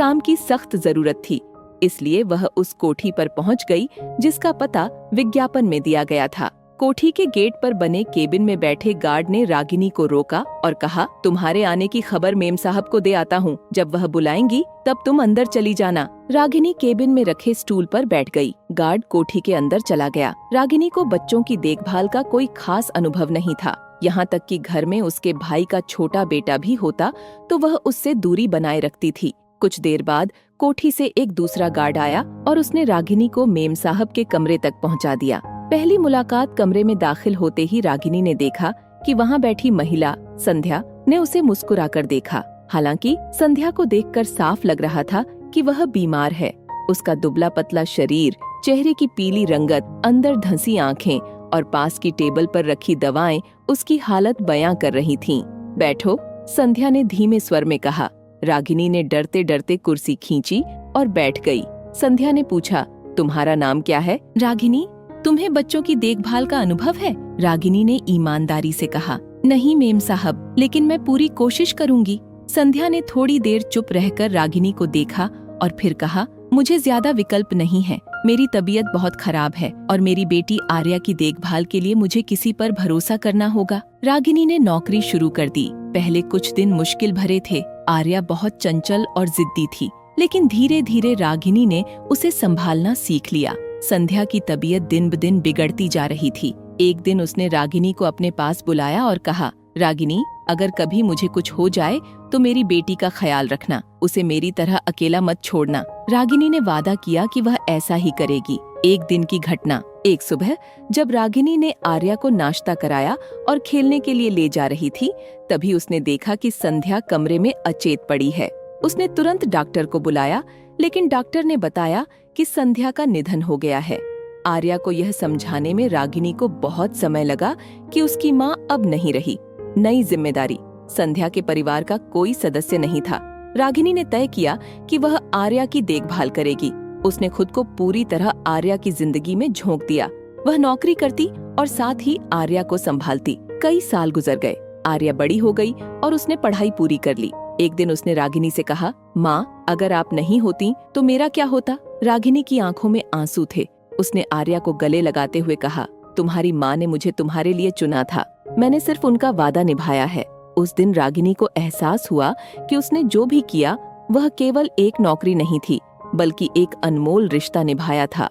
काम की सख्त जरूरत थी, इसलिए वह उस कोठी पर पहुंच गई जिसका पता विज्ञापन में दिया गया था। कोठी के गेट पर बने केबिन में बैठे गार्ड ने रागिनी को रोका और कहा, तुम्हारे आने की खबर मेम साहब को दे आता हूँ। जब वह बुलाएंगी तब तुम अंदर चली जाना। रागिनी केबिन में रखे स्टूल पर बैठ गई। गार्ड कोठी के अंदर चला गया। रागिनी को बच्चों की देखभाल का कोई खास अनुभव नहीं था। यहाँ तक कि घर में उसके भाई का छोटा बेटा भी होता तो वह उससे दूरी बनाए रखती थी। कुछ देर बाद कोठी से एक दूसरा गार्ड आया और उसने रागिनी को मेम साहब के कमरे तक पहुँचा दिया। पहली मुलाकात कमरे में दाखिल होते ही रागिनी ने देखा कि वहाँ बैठी महिला संध्या ने उसे मुस्कुराकर देखा। हालांकि संध्या को देखकर साफ लग रहा था कि वह बीमार है। उसका दुबला पतला शरीर, चेहरे की पीली रंगत, अंदर धंसी आंखें और पास की टेबल पर रखी दवाएं उसकी हालत बयां कर रही थीं। बैठो, संध्या ने धीमे स्वर में कहा। रागिनी ने डरते डरते कुर्सी खींची और बैठ गई। संध्या ने पूछा, तुम्हारा नाम क्या है? रागिनी। तुम्हें बच्चों की देखभाल का अनुभव है? रागिनी ने ईमानदारी से कहा। नहीं मेम साहब, लेकिन मैं पूरी कोशिश करूंगी। संध्या ने थोड़ी देर चुप रहकर रागिनी को देखा और फिर कहा, मुझे ज्यादा विकल्प नहीं है। मेरी तबीयत बहुत खराब है और मेरी बेटी आर्या की देखभाल के लिए मुझे किसी पर भरोसा करना होगा। रागिनी ने नौकरी शुरू कर दी। पहले कुछ दिन मुश्किल भरे थे। आर्या बहुत चंचल और जिद्दी थी, लेकिन धीरे धीरे रागिनी ने उसे संभालना सीख लिया। संध्या की तबीयत दिन ब दिन बिगड़ती जा रही थी। एक दिन उसने रागिनी को अपने पास बुलाया और कहा, रागिनी, अगर कभी मुझे कुछ हो जाए तो मेरी बेटी का ख्याल रखना। उसे मेरी तरह अकेला मत छोड़ना। रागिनी ने वादा किया कि वह ऐसा ही करेगी। एक दिन की घटना। एक सुबह जब रागिनी ने आर्या को नाश्ता कराया और खेलने के लिए ले जा रही थी, तभी उसने देखा कि संध्या कमरे में अचेत पड़ी है। उसने तुरंत डॉक्टर को बुलाया, लेकिन डॉक्टर ने बताया कि संध्या का निधन हो गया है। आर्या को यह समझाने में रागिनी को बहुत समय लगा कि उसकी माँ अब नहीं रही। नई जिम्मेदारी। संध्या के परिवार का कोई सदस्य नहीं था। रागिनी ने तय किया कि वह आर्या की देखभाल करेगी। उसने खुद को पूरी तरह आर्या की जिंदगी में झोंक दिया। वह नौकरी करती और साथ ही आर्या को संभालती। कई साल गुजर गए। आर्या बड़ी हो गई और उसने पढ़ाई पूरी कर ली। एक दिन उसने रागिनी से कहा, माँ, अगर आप नहीं होती तो मेरा क्या होता? रागिनी की आंखों में आंसू थे। उसने आर्या को गले लगाते हुए कहा, तुम्हारी माँ ने मुझे तुम्हारे लिए चुना था। मैंने सिर्फ उनका वादा निभाया है। उस दिन रागिनी को एहसास हुआ कि उसने जो भी किया वह केवल एक नौकरी नहीं थी, बल्कि एक अनमोल रिश्ता निभाया था।